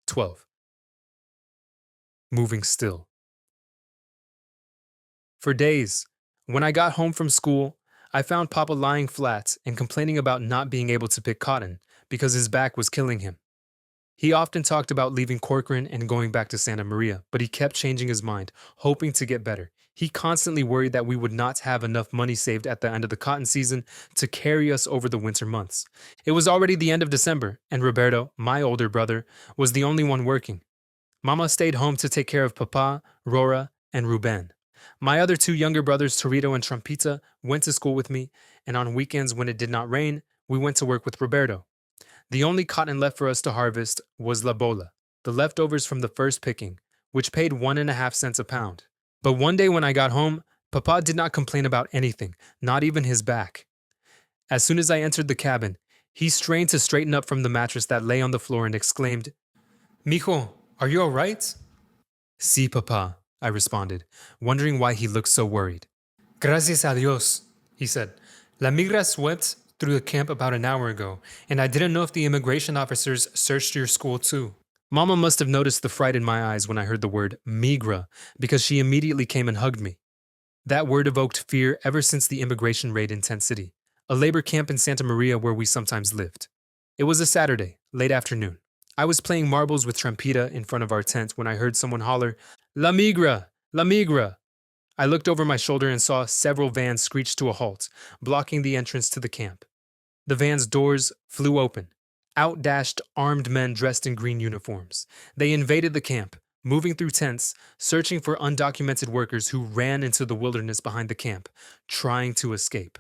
12. Moving still. For days, when I got home from school, I found Papa lying flat and complaining about not being able to pick cotton because his back was killing him. He often talked about leaving Corcoran and going back to Santa Maria, but he kept changing his mind, hoping to get better. He constantly worried that we would not have enough money saved at the end of the cotton season to carry us over the winter months. It was already the end of December, and Roberto, my older brother, was the only one working. Mama stayed home to take care of Papa, Rora, and Ruben. My other two younger brothers, Torito and Trumpita, went to school with me, and on weekends when it did not rain, we went to work with Roberto. The only cotton left for us to harvest was la bola, the leftovers from the first picking, which paid 1.5 cents a pound. But one day when I got home, Papa did not complain about anything, not even his back. As soon as I entered the cabin, he strained to straighten up from the mattress that lay on the floor and exclaimed, "Mijo, are you all right?" "Sí, Papa," I responded, wondering why he looked so worried. "Gracias a Dios," he said. "La migra swept through the camp about an hour ago, and I didn't know if the immigration officers searched your school too." Mama must have noticed the fright in my eyes when I heard the word migra, because she immediately came and hugged me. That word evoked fear ever since the immigration raid in Tent City, a labor camp in Santa Maria where we sometimes lived. It was a Saturday, late afternoon. I was playing marbles with Trampita in front of our tent when I heard someone holler, "La migra! La migra!" I looked over my shoulder and saw several vans screech to a halt, blocking the entrance to the camp. The van's doors flew open. Out dashed armed men dressed in green uniforms. They invaded the camp, moving through tents, searching for undocumented workers who ran into the wilderness behind the camp, trying to escape.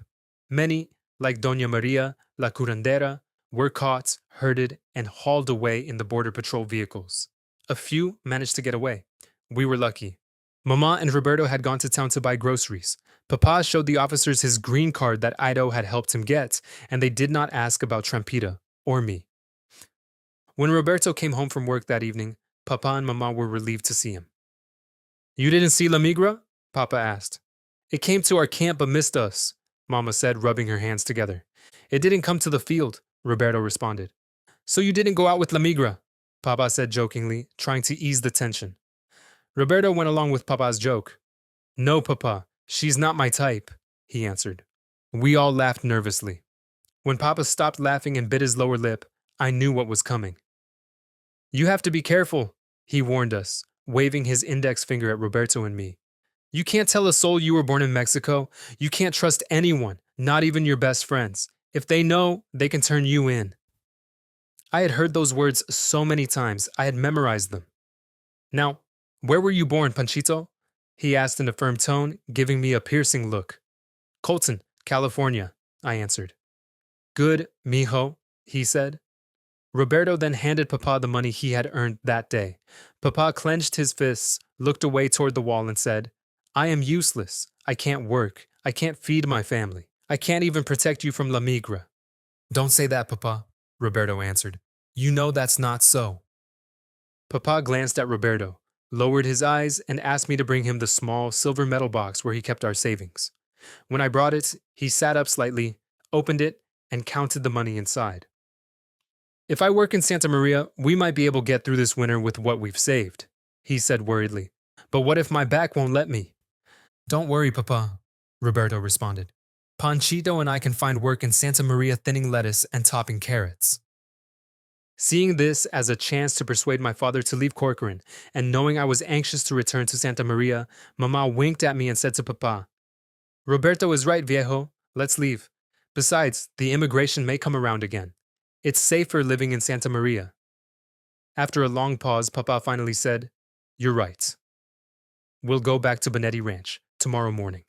Many, like Doña Maria, La Curandera, were caught, herded, and hauled away in the Border Patrol vehicles. A few managed to get away. We were lucky. Mama and Roberto had gone to town to buy groceries. Papa showed the officers his green card that Ido had helped him get, and they did not ask about Trampita or me. When Roberto came home from work that evening, Papa and Mama were relieved to see him. "You didn't see La Migra?" Papa asked. "It came to our camp but missed us," Mama said, rubbing her hands together. "It didn't come to the field," Roberto responded. "So you didn't go out with La Migra?" Papa said jokingly, trying to ease the tension. Roberto went along with Papa's joke. "No, Papa, she's not my type," he answered. We all laughed nervously. When Papa stopped laughing and bit his lower lip, I knew what was coming. "You have to be careful," he warned us, waving his index finger at Roberto and me. "You can't tell a soul you were born in Mexico. You can't trust anyone, not even your best friends. If they know, they can turn you in." I had heard those words so many times, I had memorized them. "Now, where were you born, Panchito?" he asked in a firm tone, giving me a piercing look. "Colton, California," I answered. "Good, mijo," he said. Roberto then handed Papa the money he had earned that day. Papa clenched his fists, looked away toward the wall and said, "I am useless. I can't work. I can't feed my family. I can't even protect you from La Migra." "Don't say that, Papa," Roberto answered. "You know that's not so." Papa glanced at Roberto, lowered his eyes, and asked me to bring him the small silver metal box where he kept our savings. When I brought it, he sat up slightly, opened it, and counted the money inside. "If I work in Santa Maria, we might be able to get through this winter with what we've saved," he said worriedly. "But what if my back won't let me?" "Don't worry, Papa," Roberto responded. "Panchito and I can find work in Santa Maria thinning lettuce and topping carrots." Seeing this as a chance to persuade my father to leave Corcoran, and knowing I was anxious to return to Santa Maria, Mama winked at me and said to Papa, "Roberto is right, viejo. Let's leave. Besides, the immigration may come around again. It's safer living in Santa Maria." After a long pause, Papa finally said, "You're right. We'll go back to Bonetti Ranch tomorrow morning."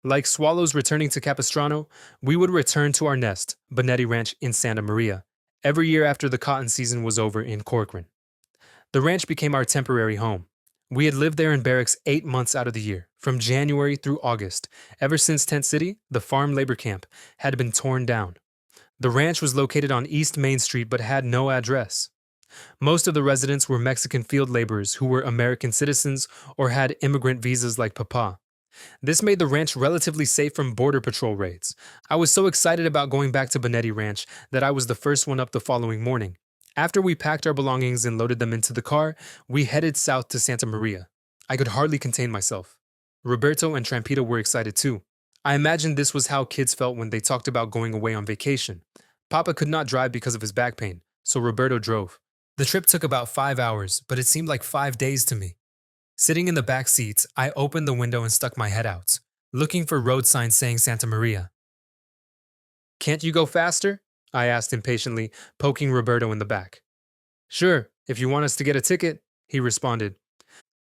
Like swallows returning to Capistrano, we would return to our nest, Bonetti Ranch in Santa Maria, every year after the cotton season was over in Corcoran. The ranch became our temporary home. We had lived there in barracks 8 months out of the year, from January through August. Ever since Tent City, the farm labor camp, had been torn down. The ranch was located on East Main Street but had no address. Most of the residents were Mexican field laborers who were American citizens or had immigrant visas like Papa. This made the ranch relatively safe from Border Patrol raids. I was so excited about going back to Bonetti Ranch that I was the first one up the following morning. After we packed our belongings and loaded them into the car, we headed south to Santa Maria. I could hardly contain myself. Roberto and Trampito were excited too. I imagined this was how kids felt when they talked about going away on vacation. Papa could not drive because of his back pain, so Roberto drove. The trip took about 5 hours, but it seemed like 5 days to me. Sitting in the back seat, I opened the window and stuck my head out, looking for road signs saying Santa Maria. "Can't you go faster?" I asked impatiently, poking Roberto in the back. "Sure, if you want us to get a ticket," he responded.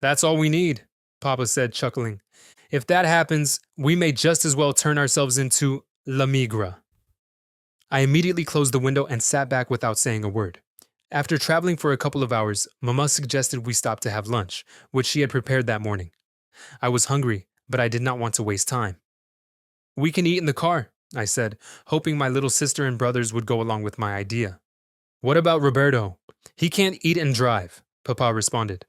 "That's all we need," Papa said, chuckling. "If that happens, we may just as well turn ourselves into La Migra." I immediately closed the window and sat back without saying a word. After traveling for a couple of hours, Mama suggested we stop to have lunch, which she had prepared that morning. I was hungry, but I did not want to waste time. "We can eat in the car," I said, hoping my little sister and brothers would go along with my idea. "What about Roberto? He can't eat and drive," Papa responded.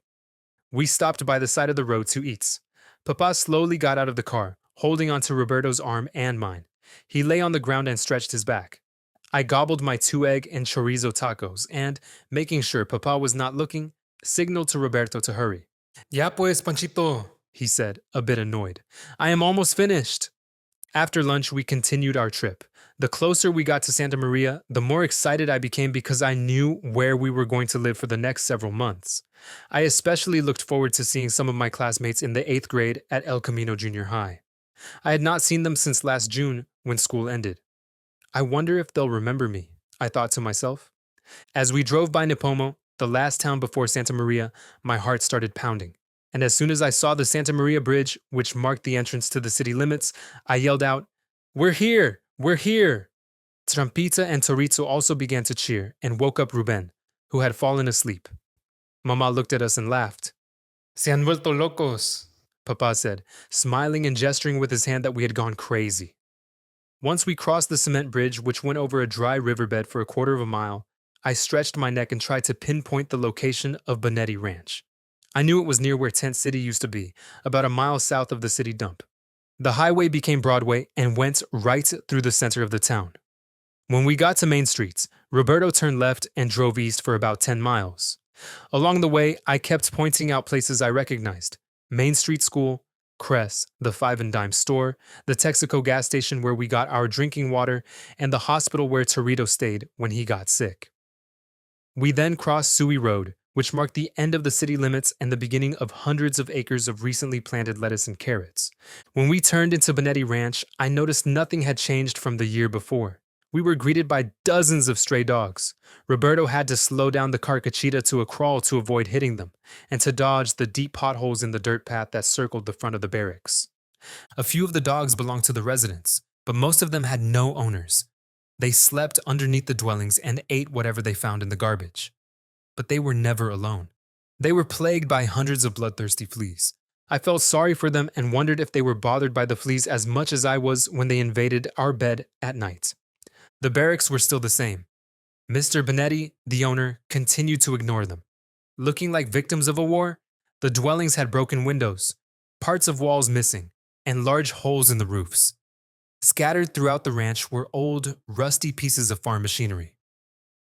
We stopped by the side of the road to eat. Papa slowly got out of the car, holding onto Roberto's arm and mine. He lay on the ground and stretched his back. I gobbled my 2-egg and chorizo tacos and, making sure Papa was not looking, signaled to Roberto to hurry. "Ya pues, Panchito," he said, a bit annoyed. "I am almost finished." After lunch, we continued our trip. The closer we got to Santa Maria, the more excited I became because I knew where we were going to live for the next several months. I especially looked forward to seeing some of my classmates in the 8th grade at El Camino Junior High. I had not seen them since last June when school ended. I wonder if they'll remember me, I thought to myself. As we drove by Nipomo, the last town before Santa Maria, my heart started pounding. And as soon as I saw the Santa Maria Bridge, which marked the entrance to the city limits, I yelled out, "We're here! We're here!" Trampita and Torito also began to cheer and woke up Ruben, who had fallen asleep. Mama looked at us and laughed. "Se han vuelto locos," Papa said, smiling and gesturing with his hand that we had gone crazy. Once we crossed the cement bridge, which went over a dry riverbed for a quarter of a mile, I stretched my neck and tried to pinpoint the location of Bonetti Ranch. I knew it was near where Tent City used to be, about a mile south of the city dump. The highway became Broadway and went right through the center of the town. When we got to Main Street, Roberto turned left and drove east for about 10 miles. Along the way, I kept pointing out places I recognized: Main Street School, Cress, the 5 and Dime store, the Texaco gas station where we got our drinking water, and the hospital where Torito stayed when he got sick. We then crossed Suey Road, which marked the end of the city limits and the beginning of hundreds of acres of recently planted lettuce and carrots. When we turned into Bonetti Ranch, I noticed nothing had changed from the year before. We were greeted by dozens of stray dogs. Roberto had to slow down the carcachita to a crawl to avoid hitting them, and to dodge the deep potholes in the dirt path that circled the front of the barracks. A few of the dogs belonged to the residents, but most of them had no owners. They slept underneath the dwellings and ate whatever they found in the garbage. But they were never alone. They were plagued by hundreds of bloodthirsty fleas. I felt sorry for them and wondered if they were bothered by the fleas as much as I was when they invaded our bed at night. The barracks were still the same. Mr. Bonetti, the owner, continued to ignore them. Looking like victims of a war, the dwellings had broken windows, parts of walls missing, and large holes in the roofs. Scattered throughout the ranch were old, rusty pieces of farm machinery.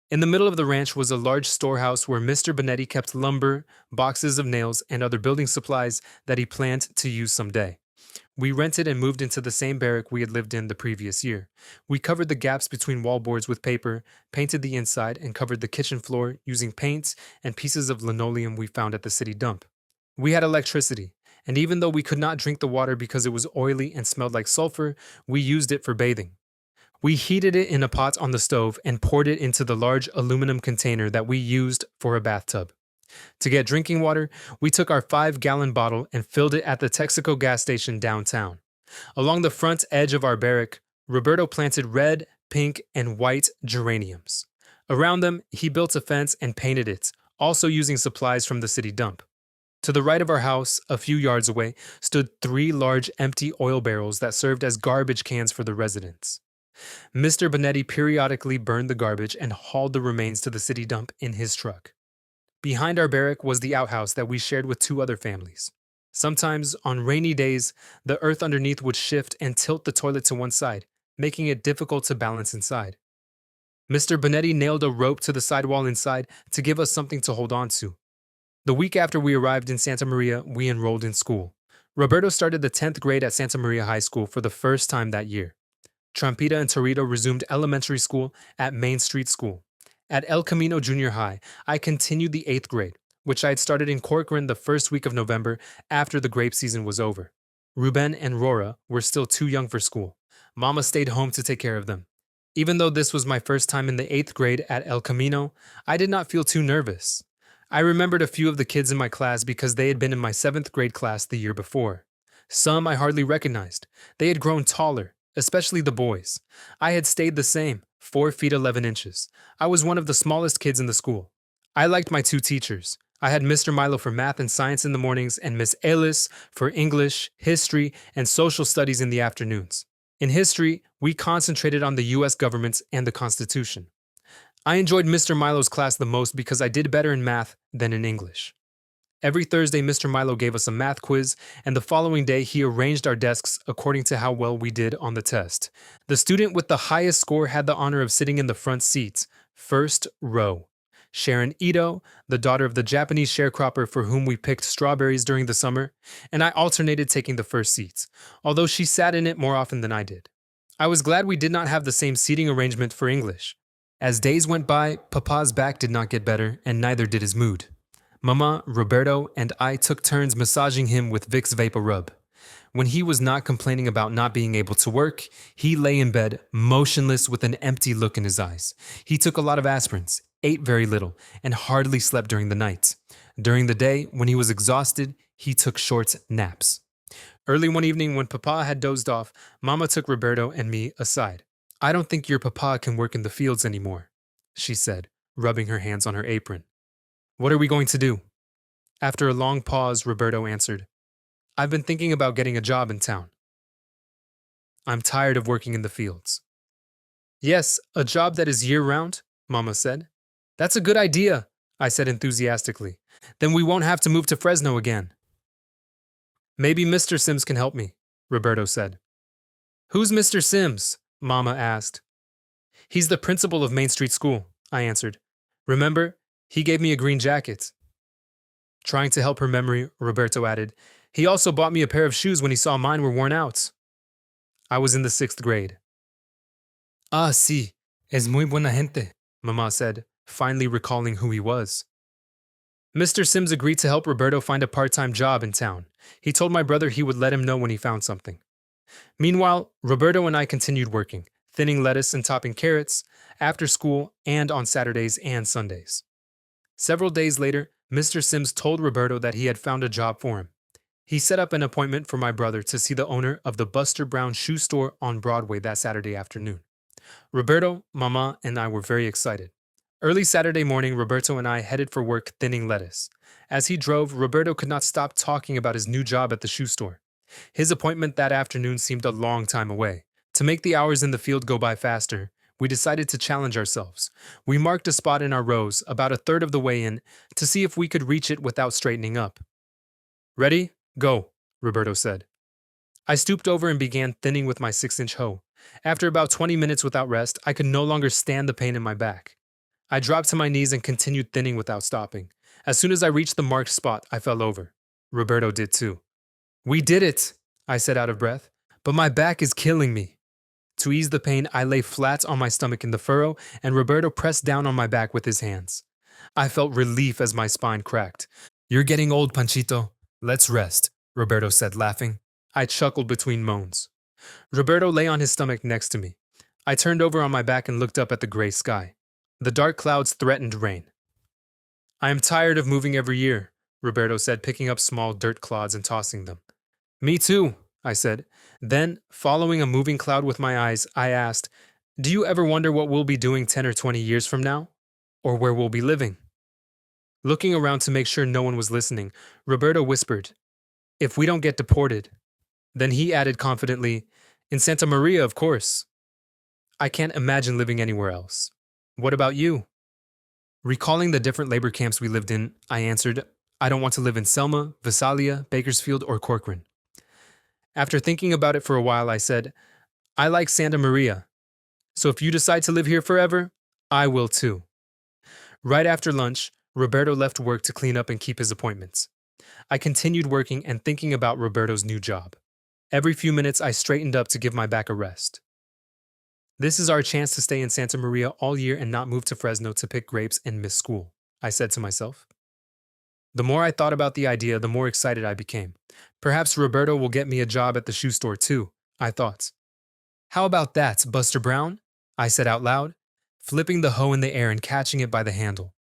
In the middle of the ranch was a large storehouse where Mr. Bonetti kept lumber, boxes of nails, and other building supplies that he planned to use someday. We rented and moved into the same barrack we had lived in the previous year. We covered the gaps between wallboards with paper, painted the inside, and covered the kitchen floor using paints and pieces of linoleum we found at the city dump. We had electricity, and even though we could not drink the water because it was oily and smelled like sulfur, we used it for bathing. We heated it in a pot on the stove and poured it into the large aluminum container that we used for a bathtub. To get drinking water, we took our 5-gallon bottle and filled it at the Texaco gas station downtown. Along the front edge of our barrack, Roberto planted red, pink, and white geraniums. Around them, he built a fence and painted it, also using supplies from the city dump. To the right of our house, a few yards away, stood 3 large empty oil barrels that served as garbage cans for the residents. Mr. Bonetti periodically burned the garbage and hauled the remains to the city dump in his truck. Behind our barrack was the outhouse that we shared with 2 other families. Sometimes, on rainy days, the earth underneath would shift and tilt the toilet to one side, making it difficult to balance inside. Mr. Bonetti nailed a rope to the sidewall inside to give us something to hold on to. The week after we arrived in Santa Maria, we enrolled in school. Roberto started the 10th grade at Santa Maria High School for the first time that year. Trampita and Torito resumed elementary school at Main Street School. At El Camino Junior High, I continued the 8th grade, which I had started in Corcoran the first week of November after the grape season was over. Ruben and Rora were still too young for school. Mama stayed home to take care of them. Even though this was my first time in the 8th grade at El Camino, I did not feel too nervous. I remembered a few of the kids in my class because they had been in my 7th grade class the year before. Some I hardly recognized. They had grown taller, especially the boys. I had stayed the same, 4 feet 11 inches. I was one of the smallest kids in the school. I liked my 2 teachers. I had Mr. Milo for math and science in the mornings and Miss Ellis for English, history, and social studies in the afternoons. In history, we concentrated on the U.S. government and the Constitution. I enjoyed Mr. Milo's class the most because I did better in math than in English. Every Thursday, Mr. Milo gave us a math quiz, and the following day, he arranged our desks according to how well we did on the test. The student with the highest score had the honor of sitting in the front seats, first row. Sharon Ito, the daughter of the Japanese sharecropper for whom we picked strawberries during the summer, and I alternated taking the first seats, although she sat in it more often than I did. I was glad we did not have the same seating arrangement for English. As days went by, Papa's back did not get better, and neither did his mood. Mama, Roberto, and I took turns massaging him with Vicks Vapor Rub. When he was not complaining about not being able to work, he lay in bed, motionless with an empty look in his eyes. He took a lot of aspirins, ate very little, and hardly slept during the night. During the day, when he was exhausted, he took short naps. Early one evening, when Papa had dozed off, Mama took Roberto and me aside. "I don't think your Papa can work in the fields anymore," she said, rubbing her hands on her apron. "What are we going to do?" After a long pause, Roberto answered, "I've been thinking about getting a job in town. I'm tired of working in the fields." "Yes, a job that is year-round," Mama said. "That's a good idea," I said enthusiastically. "Then we won't have to move to Fresno again." "Maybe Mr. Sims can help me," Roberto said. "Who's Mr. Sims?" Mama asked. "He's the principal of Main Street School," I answered. "Remember, he gave me a green jacket." Trying to help her memory, Roberto added, "He also bought me a pair of shoes when he saw mine were worn out." I was in the 6th grade. "Ah, sí, es muy buena gente," Mama said, finally recalling who he was. Mr. Sims agreed to help Roberto find a part-time job in town. He told my brother he would let him know when he found something. Meanwhile, Roberto and I continued working, thinning lettuce and topping carrots, after school and on Saturdays and Sundays. Several days later, Mr. Sims told Roberto that he had found a job for him. He set up an appointment for my brother to see the owner of the Buster Brown shoe store on Broadway that Saturday afternoon. Roberto, Mama, and I were very excited. Early Saturday morning, Roberto and I headed for work thinning lettuce. As he drove, Roberto could not stop talking about his new job at the shoe store. His appointment that afternoon seemed a long time away. To make the hours in the field go by faster, we decided to challenge ourselves. We marked a spot in our rows, about a third of the way in, to see if we could reach it without straightening up. "Ready? Go," Roberto said. I stooped over and began thinning with my 6-inch hoe. After about 20 minutes without rest, I could no longer stand the pain in my back. I dropped to my knees and continued thinning without stopping. As soon as I reached the marked spot, I fell over. Roberto did too. "We did it," I said out of breath, "but my back is killing me." To ease the pain, I lay flat on my stomach in the furrow, and Roberto pressed down on my back with his hands. I felt relief as my spine cracked. "You're getting old, Panchito. Let's rest," Roberto said, laughing. I chuckled between moans. Roberto lay on his stomach next to me. I turned over on my back and looked up at the gray sky. The dark clouds threatened rain. "I am tired of moving every year," Roberto said, picking up small dirt clods and tossing them. "Me too," I said. Then, following a moving cloud with my eyes, I asked, "Do you ever wonder what we'll be doing 10 or 20 years from now? Or where we'll be living?" Looking around to make sure no one was listening, Roberto whispered, "If we don't get deported." Then he added confidently, "In Santa Maria, of course. I can't imagine living anywhere else. What about you?" Recalling the different labor camps we lived in, I answered, "I don't want to live in Selma, Visalia, Bakersfield, or Corcoran." After thinking about it for a while, I said, "I like Santa Maria. So if you decide to live here forever, I will too. Right after lunch, Roberto left work to clean up and keep his appointments. I continued working and thinking about Roberto's new job. Every few minutes, I straightened up to give my back a rest. This is our chance to stay in Santa Maria all year and not move to Fresno to pick grapes and miss school, I said to myself. The more I thought about the idea, the more excited I became. Perhaps Roberto will get me a job at the shoe store too, I thought. How about that, Buster Brown? I said out loud, flipping the hoe in the air and catching it by the handle.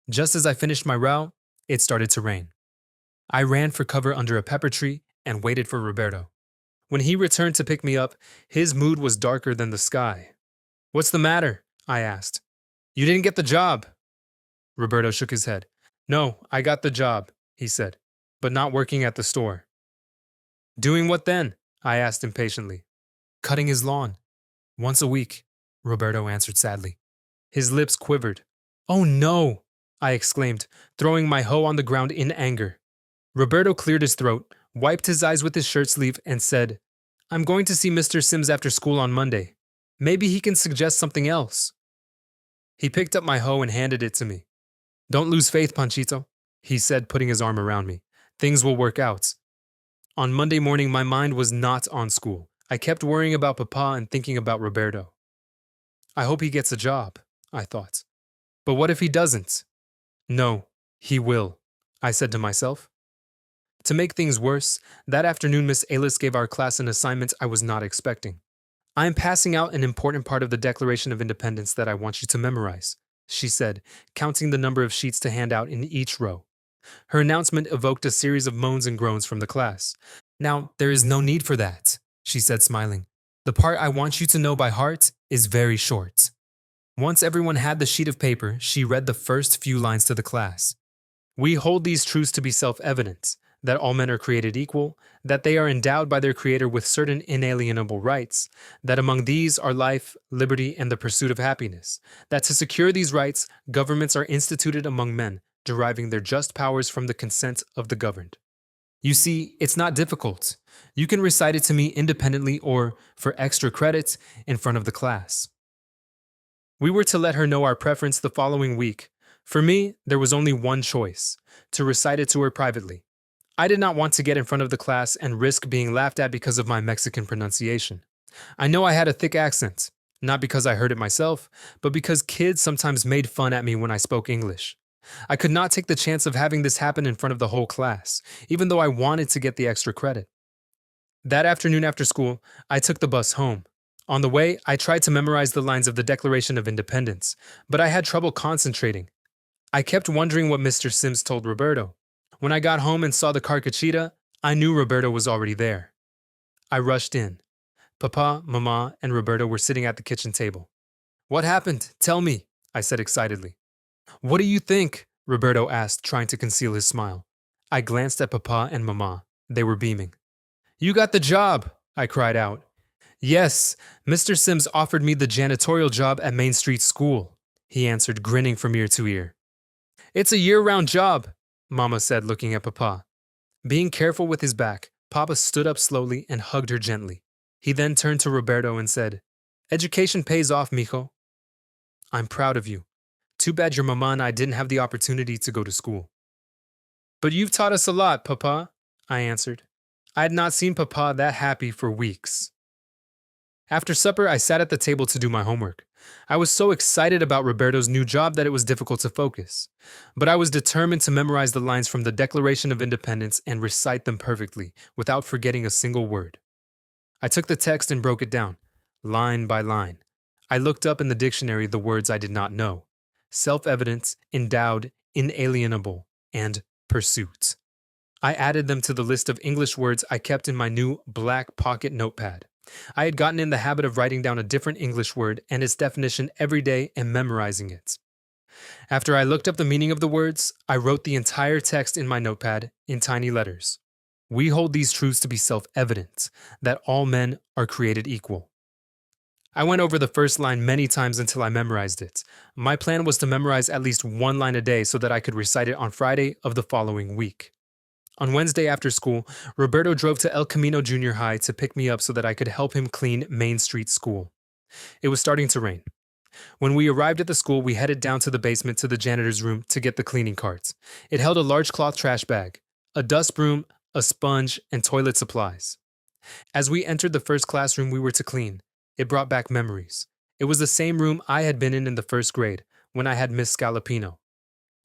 Just as I finished my row, it started to rain. I ran for cover under a pepper tree and waited for Roberto. When he returned to pick me up, his mood was darker than the sky. What's the matter? I asked. You didn't get the job. Roberto shook his head. No, I got the job, he said, but not working at the store. Doing what then? I asked impatiently. Cutting his lawn. Once a week, Roberto answered sadly. His lips quivered. Oh no, I exclaimed, throwing my hoe on the ground in anger. Roberto cleared his throat, wiped his eyes with his shirt sleeve, and said, I'm going to see Mr. Sims after school on Monday. Maybe he can suggest something else. He picked up my hoe and handed it to me. Don't lose faith, Panchito, he said, putting his arm around me. Things will work out. On Monday morning, my mind was not on school. I kept worrying about Papa and thinking about Roberto. I hope he gets a job, I thought. But what if he doesn't? No, he will, I said to myself. To make things worse, that afternoon Miss Alice gave our class an assignment I was not expecting. I am passing out an important part of the Declaration of Independence that I want you to memorize, she said, counting the number of sheets to hand out in each row. Her announcement evoked a series of moans and groans from the class. Now, there is no need for that, she said, smiling. The part I want you to know by heart is very short. Once everyone had the sheet of paper, she read the first few lines to the class. We hold these truths to be self-evident, that all men are created equal, that they are endowed by their Creator with certain inalienable rights, that among these are life, liberty, and the pursuit of happiness, that to secure these rights, governments are instituted among men, deriving their just powers from the consent of the governed. You see, it's not difficult. You can recite it to me independently or, for extra credit, in front of the class. We were to let her know our preference the following week. For me, there was only one choice, to recite it to her privately. I did not want to get in front of the class and risk being laughed at because of my Mexican pronunciation. I know I had a thick accent, not because I heard it myself, but because kids sometimes made fun at me when I spoke English. I could not take the chance of having this happen in front of the whole class, even though I wanted to get the extra credit. That afternoon after school, I took the bus home. On the way, I tried to memorize the lines of the Declaration of Independence, but I had trouble concentrating. I kept wondering what Mr. Sims told Roberto. When I got home and saw the carcachita, I knew Roberto was already there. I rushed in. Papa, Mama, and Roberto were sitting at the kitchen table. What happened? Tell me, I said excitedly. What do you think? Roberto asked, trying to conceal his smile. I glanced at Papa and Mama. They were beaming. You got the job, I cried out. Yes, Mr. Sims offered me the janitorial job at Main Street School, he answered, grinning from ear to ear. It's a year-round job, Mama said, looking at Papa. Being careful with his back, Papa stood up slowly and hugged her gently. He then turned to Roberto and said, Education pays off, mijo. I'm proud of you. Too bad your mama and I didn't have the opportunity to go to school. But you've taught us a lot, Papa, I answered. I had not seen Papa that happy for weeks. After supper, I sat at the table to do my homework. I was so excited about Roberto's new job that it was difficult to focus. But I was determined to memorize the lines from the Declaration of Independence and recite them perfectly, without forgetting a single word. I took the text and broke it down, line by line. I looked up in the dictionary the words I did not know: self-evident, endowed, inalienable, and pursuit. I added them to the list of English words I kept in my new black pocket notepad. I had gotten in the habit of writing down a different English word and its definition every day and memorizing it. After I looked up the meaning of the words, I wrote the entire text in my notepad in tiny letters. We hold these truths to be self-evident, that all men are created equal. I went over the first line many times until I memorized it. My plan was to memorize at least one line a day so that I could recite it on Friday of the following week. On Wednesday after school, Roberto drove to El Camino Junior High to pick me up so that I could help him clean Main Street School. It was starting to rain. When we arrived at the school, we headed down to the basement to the janitor's room to get the cleaning carts. It held a large cloth trash bag, a dust broom, a sponge, and toilet supplies. As we entered the first classroom we were to clean, it brought back memories. It was the same room I had been in the first grade, when I had Miss Scalapino.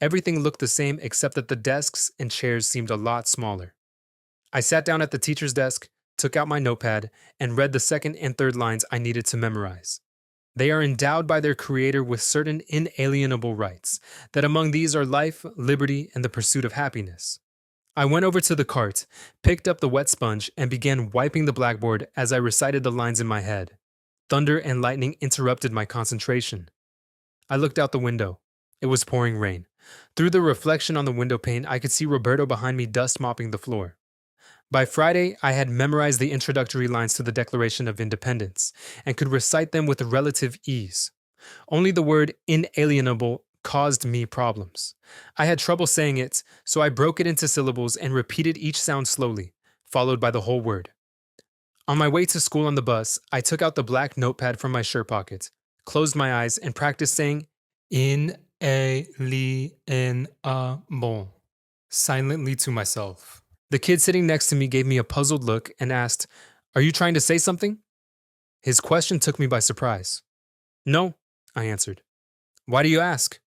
Everything looked the same except that the desks and chairs seemed a lot smaller. I sat down at the teacher's desk, took out my notepad, and read the second and third lines I needed to memorize. They are endowed by their creator with certain inalienable rights, that among these are life, liberty, and the pursuit of happiness. I went over to the cart, picked up the wet sponge, and began wiping the blackboard as I recited the lines in my head. Thunder and lightning interrupted my concentration. I looked out the window. It was pouring rain. Through the reflection on the window pane, I could see Roberto behind me dust mopping the floor. By Friday, I had memorized the introductory lines to the Declaration of Independence and could recite them with relative ease. Only the word inalienable caused me problems. I had trouble saying it, so I broke it into syllables and repeated each sound slowly, followed by the whole word. On my way to school on the bus, I took out the black notepad from my shirt pocket, closed my eyes, and practiced saying inalienable silently to myself. The kid sitting next to me gave me a puzzled look and asked, "Are you trying to say something?" His question took me by surprise. "No," I answered. "Why do you ask?"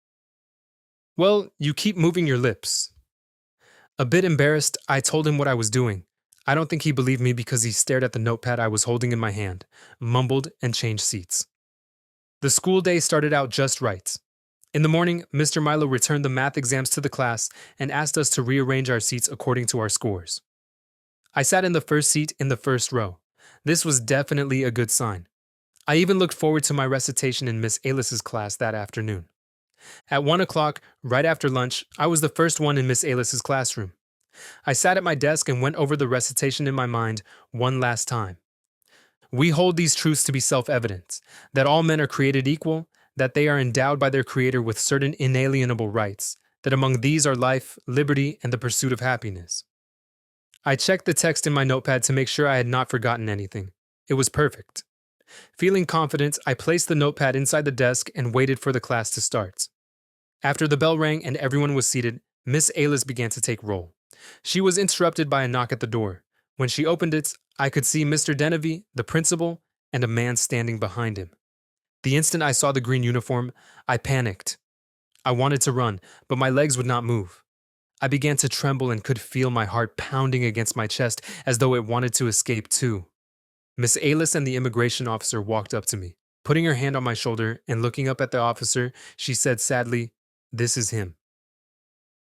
"Well, you keep moving your lips." A bit embarrassed, I told him what I was doing. I don't think he believed me because he stared at the notepad I was holding in my hand, mumbled, and changed seats. The school day started out just right. In the morning, Mr. Milo returned the math exams to the class and asked us to rearrange our seats according to our scores. I sat in the first seat in the first row. This was definitely a good sign. I even looked forward to my recitation in Miss Alis's class that afternoon. At 1 o'clock, right after lunch, I was the first one in Miss Alis's classroom. I sat at my desk and went over the recitation in my mind one last time. We hold these truths to be self-evident, that all men are created equal, that they are endowed by their creator with certain inalienable rights, that among these are life, liberty, and the pursuit of happiness. I checked the text in my notepad to make sure I had not forgotten anything. It was perfect. Feeling confident, I placed the notepad inside the desk and waited for the class to start. After the bell rang and everyone was seated, Miss Alice began to take roll. She was interrupted by a knock at the door. When she opened it, I could see Mr. Denevy, the principal, and a man standing behind him. The instant I saw the green uniform, I panicked. I wanted to run, but my legs would not move. I began to tremble and could feel my heart pounding against my chest as though it wanted to escape too. Miss Alice and the immigration officer walked up to me. Putting her hand on my shoulder and looking up at the officer, she said sadly, "This is him."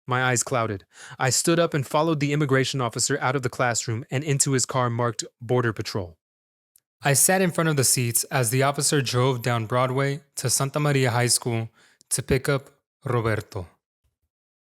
My eyes clouded. I stood up and followed the immigration officer out of the classroom and into his car marked Border Patrol. I sat in front of the seats as the officer drove down Broadway to Santa Maria High School to pick up Roberto.